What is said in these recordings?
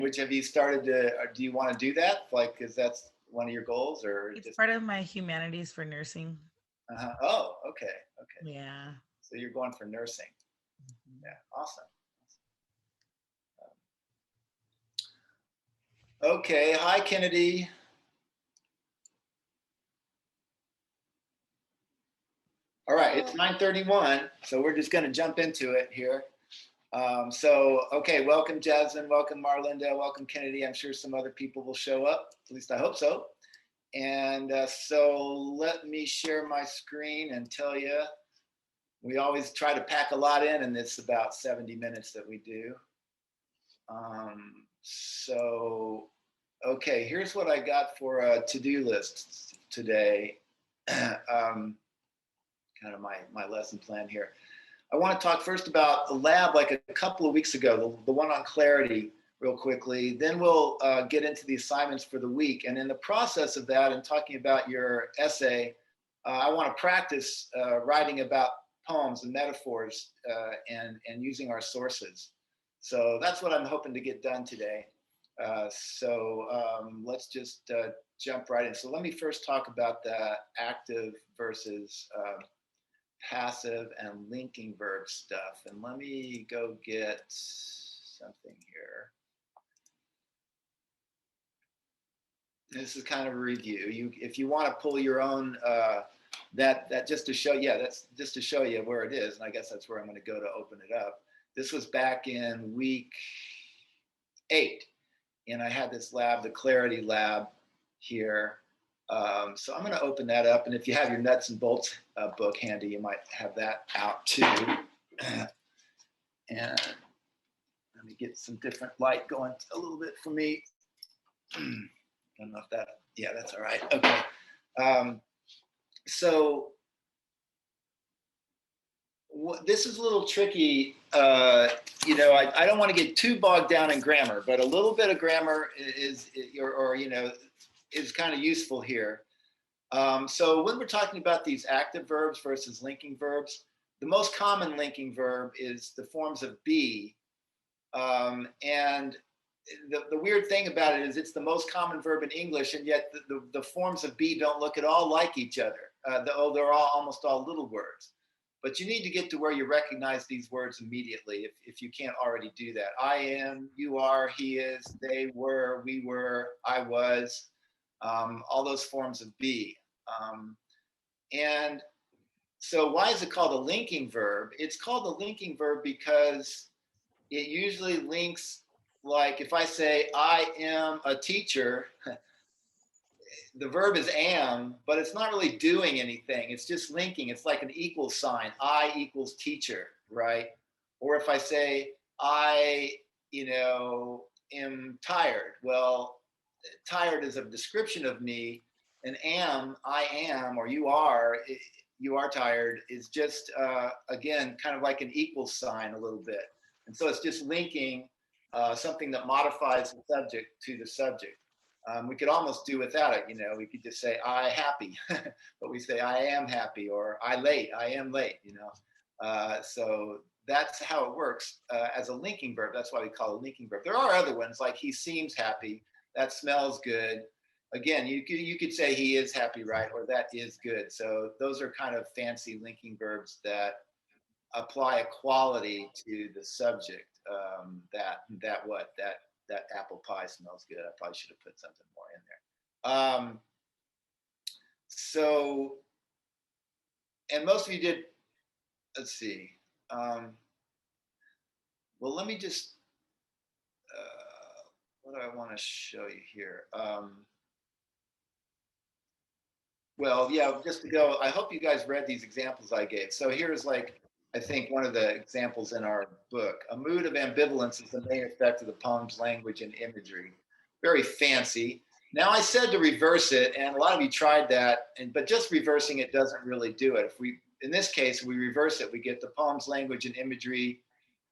Which have you started to, do you want to do that? Like, is that one of your goals or It's just, part of my humanities for nursing. oh, okay. Okay. Yeah. So you're going for nursing. Yeah. Mhm. Awesome. Okay. Hi, Kennedy. All right. It's 9:31. So we're just going to jump into it here. Okay. Welcome, Jasmine. Welcome, Marlinda. Welcome, Kennedy. I'm sure some other people will show up. At least I hope so. And so let me share my screen and tell you, we always try to pack a lot in this about 70 minutes that we do. Okay, here's what I got for a to-do list today. Kind of my lesson plan here. I want to talk first about the lab like a couple of weeks ago, the one on clarity real quickly. Then we'll get into the assignments for the week. And in the process of that and talking about your essay, I want to practice writing about poems and metaphors and using our sources. So that's what I'm hoping to get done today. Let's just jump right in. So let me first talk about the active versus passive and linking verb stuff. And let me go get something here. This is kind of a review. If you want to pull your own, that just to show, yeah, that's just to show you where it is. And I guess that's where I'm going to go to open it up. This was back in week 8. And I had this lab, the Clarity Lab here. So I'm going to open that up. And if you have your nuts and bolts book handy, you might have that out too. And let me get some different light going a little bit for me. I don't know if that, yeah, that's all right. Okay. So this is a little tricky. I don't want to get too bogged down in grammar, but a little bit of grammar is kind of useful here. So when we're talking about these active verbs versus linking verbs, the most common linking verb is the forms of be. And the weird thing about it is it's the most common verb in English, and yet the forms of be don't look at all like each other. They're almost all little words. But you need to get to where you recognize these words immediately if you can't already do that. I am, you are, he is, they were, we were, I was, all those forms of be. And so why is it called a linking verb? It's called a linking verb because it usually links, like if I say I am a teacher, the verb is am, but it's not really doing anything. It's just linking. It's like an equal sign. I equals teacher, right? Or if I say I, am tired. Well, tired is a description of me, and am, I am, or you are tired is just, again, kind of like an equal sign a little bit. And so it's just linking something that modifies the subject to the subject. We could almost do without it, we could just say I happy, but we say I am happy, or I am late, so that's how it works as a linking verb. That's why we call it a linking verb. There are other ones like he seems happy, that smells good. Again, you could say he is happy, right? Or that is good. So those are kind of fancy linking verbs that apply a quality to the subject. That apple pie smells good. I probably should have put something more in there. And most of you did. Let's see. Well, let me just. What do I want to show you here? Well, yeah, just to go, I hope you guys read these examples I gave. So here's I think one of the examples in our book. A mood of ambivalence is the main effect of the poem's language and imagery. Very fancy. Now I said to reverse it, and a lot of you tried that, but just reversing it doesn't really do it. In this case, we reverse it, we get the poem's language and imagery,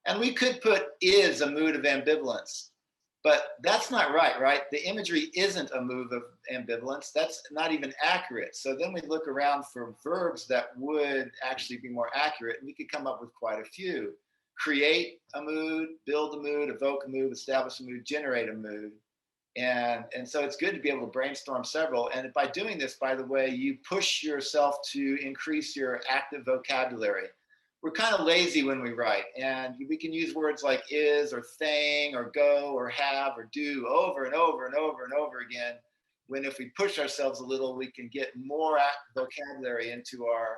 and we could put is a mood of ambivalence. But that's not right? The imagery isn't a mood of ambivalence. That's not even accurate. So then we look around for verbs that would actually be more accurate, and we could come up with quite a few. create a mood, build a mood, evoke a mood, establish a mood, generate a mood. And so it's good to be able to brainstorm several. And by doing this, by the way, you push yourself to increase your active vocabulary. We're kind of lazy when we write, and we can use words like is or thing or go or have or do over and over and over and over again. When if we push ourselves a little, we can get more vocabulary into our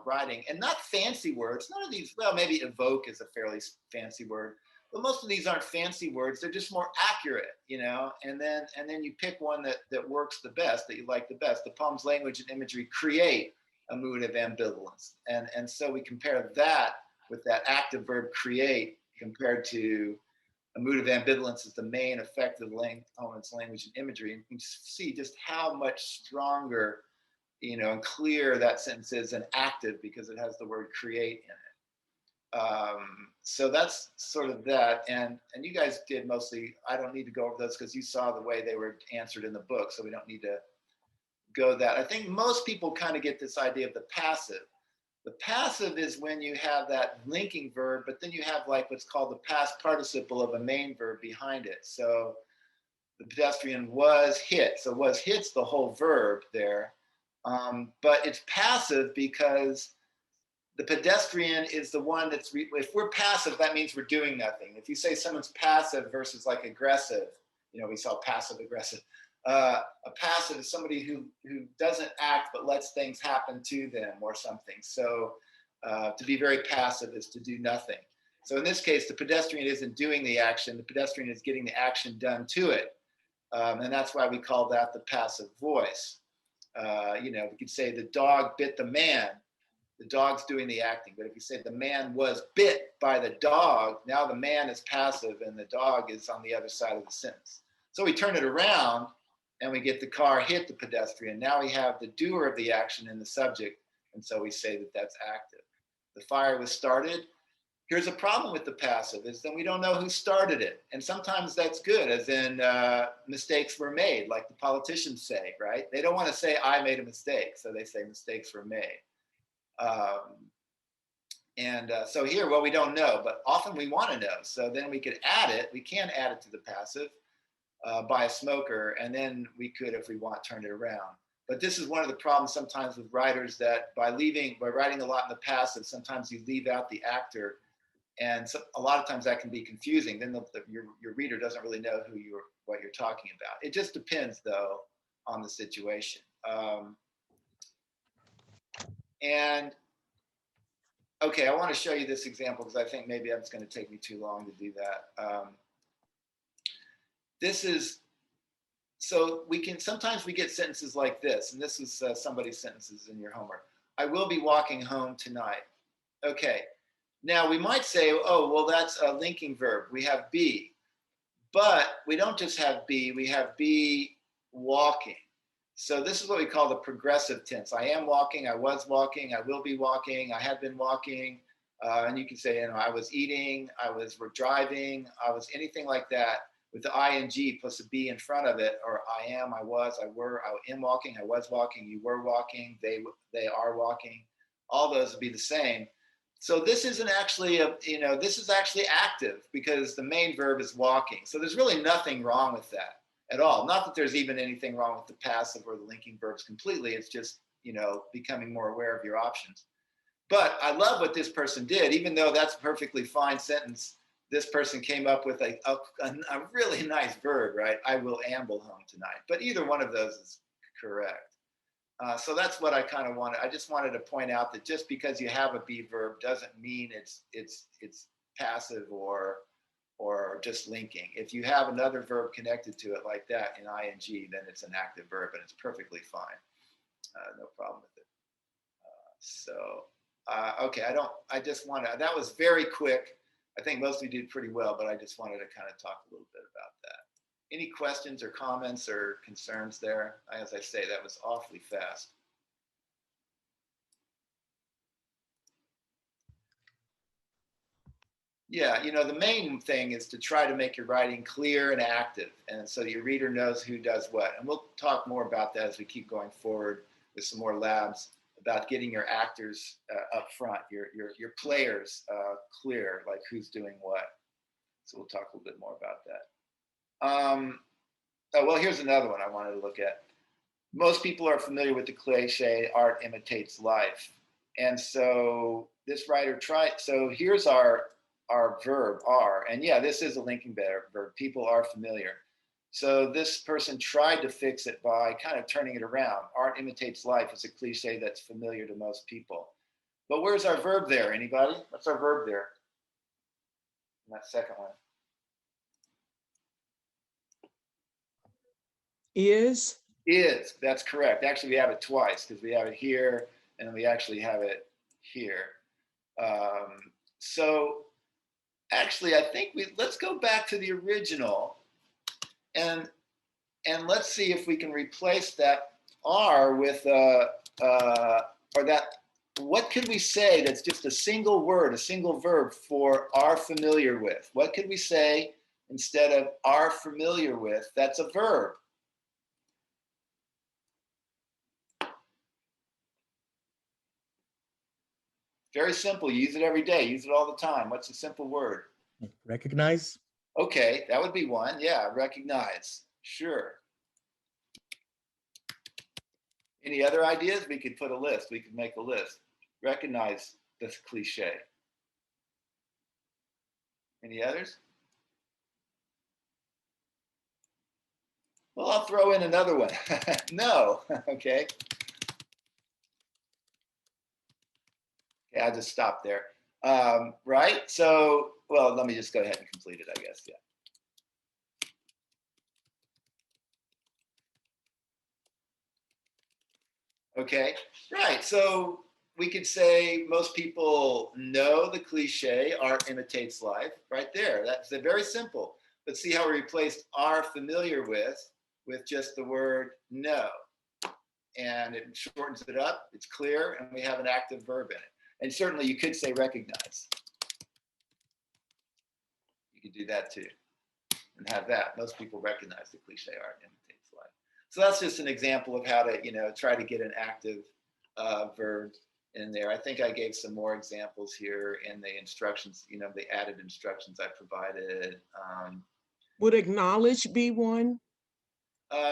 writing, and not fancy words. None of these. Well, maybe evoke is a fairly fancy word, but most of these aren't fancy words. They're just more accurate, you know. And then you pick one that works the best, that you like the best. The poem's language and imagery create a mood of ambivalence, and so we compare that with that active verb create compared to a mood of ambivalence is the main effect of the poem's language and imagery. And you can see just how much stronger, you know, and clear that sentence is and active because it has the word create in it. So that's sort of that. And you guys did mostly, I don't need to go over those because you saw the way they were answered in the book, so we don't need to go that. I think most people kind of get this idea of the passive. The passive is when you have that linking verb, but then you have like what's called the past participle of a main verb behind it. So the pedestrian was hit. So was hit's the whole verb there. But it's passive because the pedestrian is the one that's, if we're passive, that means we're doing nothing. If you say someone's passive versus like aggressive, you know, we saw passive aggressive. A passive is somebody who doesn't act but lets things happen to them or something. So to be very passive is to do nothing. So in this case, the pedestrian isn't doing the action. The pedestrian is getting the action done to it. And that's why we call that the passive voice. You know, we could say the dog bit the man. The dog's doing the acting. But if you say the man was bit by the dog, now the man is passive and the dog is on the other side of the sentence. So we turn it around and we get the car hit the pedestrian. Now we have the doer of the action in the subject. And so we say that that's active. The fire was started. Here's a problem with the passive is then we don't know who started it. And sometimes that's good, as in mistakes were made, like the politicians say, right? They don't want to say, I made a mistake. So they say mistakes were made. So here, well, we don't know, but often we want to know. So then we could add it. We can add it to the passive by a smoker. And then we could, if we want, turn it around. But this is one of the problems sometimes with writers, that by writing a lot in the passive, sometimes you leave out the actor. And so a lot of times that can be confusing. Then your reader doesn't really know what you're talking about. It just depends, though, on the situation. Okay, I want to show you this example because I think maybe it's going to take me too long to do that. So sometimes we get sentences like this, and this is somebody's sentences in your homework. I will be walking home tonight. Okay, now we might say, oh, well, that's a linking verb. We have be, but we don't just have be, we have be walking. So this is what we call the progressive tense. I am walking, I was walking, I will be walking, I have been walking. And you can say, you know, I was eating, we're driving, I was anything like that with the ing plus a be in front of it, or I am, I was, I were, I am walking, I was walking, you were walking, they are walking. All those would be the same. So this isn't actually this is actually active because the main verb is walking. So there's really nothing wrong with that at all. Not that there's even anything wrong with the passive or the linking verbs completely. It's just, you know, becoming more aware of your options. But I love what this person did. Even though that's a perfectly fine sentence, this person came up with a really nice verb, right? I will amble home tonight. But either one of those is correct. So that's what I kind of wanted. I just wanted to point out that just because you have a be verb doesn't mean it's passive or just linking. If you have another verb connected to it like that in ing, then it's an active verb and it's perfectly fine. No problem with it. Okay, I just want to, that was very quick. I think most of you did pretty well, but I just wanted to kind of talk a little bit about that. Any questions or comments or concerns there? As I say, that was awfully fast. Yeah, you know, the main thing is to try to make your writing clear and active, and so your reader knows who does what. And we'll talk more about that as we keep going forward with some more labs about getting your actors up front, your players clear, like who's doing what. So we'll talk a little bit more about that. Oh, well, here's another one I wanted to look at. Most people are familiar with the cliche, art imitates life. And so this writer tried, so here's our verb, are. And yeah, this is a linking verb. People are familiar. So this person tried to fix it by kind of turning it around. Art imitates life is a cliche that's familiar to most people. But where's our verb there? Anybody? What's our verb there? In that second one. Is? Is, that's correct. Actually, we have it twice because we have it here and we actually have it here. So actually, I think let's go back to the original and let's see if we can replace that are with or that. What could we say that's just a single word, a single verb for are familiar with? What could we say instead of are familiar with? That's a verb. Very simple. Use it every day. Use it all the time. What's a simple word? Recognize. Okay, that would be one. Yeah, recognize. Sure. Any other ideas? We could put a list. We could make a list. Recognize this cliche. Any others? Well, I'll throw in another one. No. Okay. Okay, I'll just stop there. Right? So, well, let me just go ahead and complete it, I guess. Yeah. Okay, right. So we could say most people know the cliche, art imitates life, right there. That's very simple. But see how we replaced are familiar with just the word know. And it shortens it up, it's clear, and we have an active verb in it. And certainly you could say recognize. You could do that too and have that. Most people recognize the cliche, art imitates life. So that's just an example of how to, try to get an active verb in there. I think I gave some more examples here in the instructions, the added instructions I provided. Would acknowledge be one?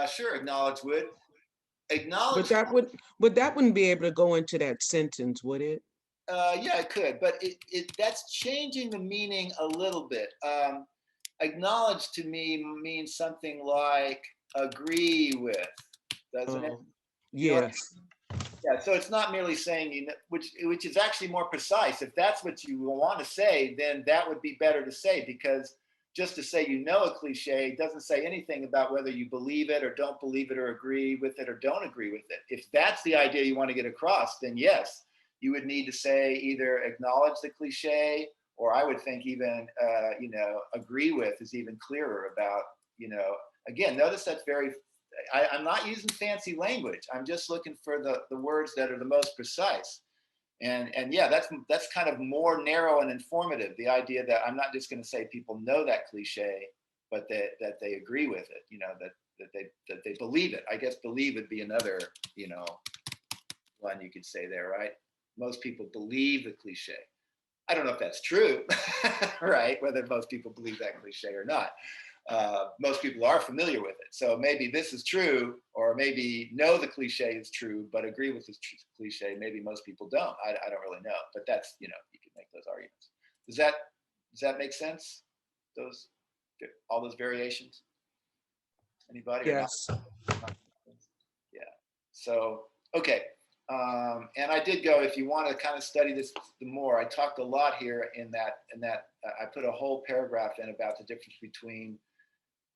Sure, acknowledge would. Acknowledge. But that wouldn't be able to go into that sentence, would it? Yeah, it could, but that's changing the meaning a little bit. Acknowledge to me means something like agree with, doesn't it? Yes. Yeah, so it's not merely saying, which is actually more precise. If that's what you want to say, then that would be better to say, because just to say a cliche doesn't say anything about whether you believe it or don't believe it or agree with it or don't agree with it. If that's the idea you want to get across, then yes, you would need to say either acknowledge the cliche, or I would think even, agree with is even clearer about, again, notice that's I'm not using fancy language. I'm just looking for the words that are the most precise. And yeah, that's kind of more narrow and informative. The idea that I'm not just going to say people know that cliche, but that they agree with it, that they believe it. I guess believe would be another, one you could say there, right? Most people believe the cliche. I don't know if that's true, right? Whether most people believe that cliche or not. Most people are familiar with it. So maybe this is true, or maybe know the cliche is true, but agree with this cliche. Maybe most people don't. I don't really know, but that's, you can make those arguments. Does that make sense? All those variations? Anybody? Yes. Yeah. So, okay. And I did go, if you want to kind of study this more, I talked a lot here in that I put a whole paragraph in about the difference between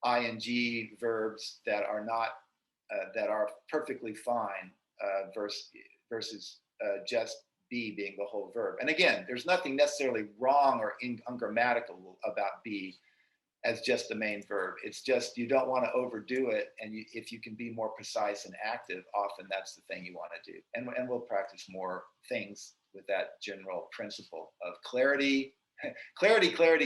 ing verbs that are not that are perfectly fine versus just be being the whole verb. And again, there's nothing necessarily wrong or ungrammatical about be as just the main verb. It's just you don't want to overdo it, and if you can be more precise and active, often that's the thing you want to do. And we'll practice more things with that general principle of clarity, clarity, clarity,